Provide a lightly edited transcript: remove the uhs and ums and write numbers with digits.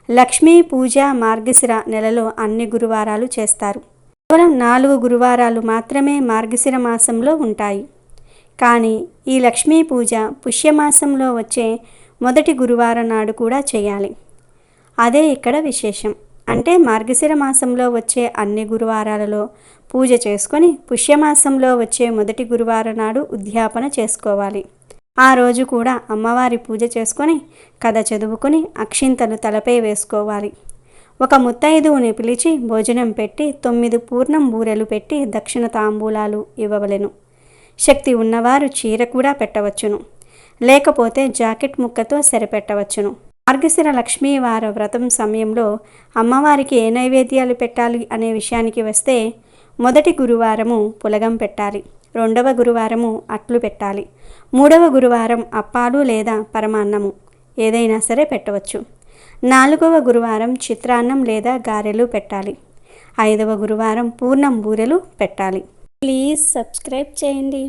లక్ష్మీ పూజ మార్గశిర నెలలో అన్ని గురువారాలు చేస్తారు. కేవలం 4 గురువారాలు మాత్రమే మార్గశిర మాసంలో ఉంటాయి. కానీ ఈ లక్ష్మీ పూజ పుష్యమాసంలో వచ్చే మొదటి గురువారం నాడు కూడా చేయాలి. అదే ఇక్కడ విశేషం. అంటే మార్గశిర మాసంలో వచ్చే అన్ని గురువారాలలో పూజ చేసుకొని పుష్యమాసంలో వచ్చే మొదటి గురువారం నాడు ఉద్యాపన చేసుకోవాలి. ఆ రోజు కూడా అమ్మవారి పూజ చేసుకొని కథ చదువుకొని అక్షింతలు తలపై వేసుకోవాలి. ఒక ముత్తైదువుని పిలిచి భోజనం పెట్టి 9 పూర్ణం బూరెలు పెట్టి దక్షిణ తాంబూలాలు ఇవ్వవలెను. శక్తి ఉన్నవారు చీర కూడా పెట్టవచ్చును, లేకపోతే జాకెట్ ముక్కతో సరిపెట్టవచ్చును. మార్గశిర లక్ష్మీవార వ్రతం సమయంలో అమ్మవారికి ఏ నైవేద్యాలు పెట్టాలి అనే విషయానికి వస్తే, మొదటి గురువారము పులగం పెట్టాలి, 2వ గురువారము అట్లు పెట్టాలి, 3వ గురువారం అప్పాలు లేదా పరమాన్నము ఏదైనా సరే పెట్టవచ్చు, 4వ గురువారం చిత్రాన్నం లేదా గారెలు పెట్టాలి, 5వ గురువారం పూర్ణం బూరెలు పెట్టాలి. ప్లీజ్ సబ్స్క్రైబ్ చేయండి.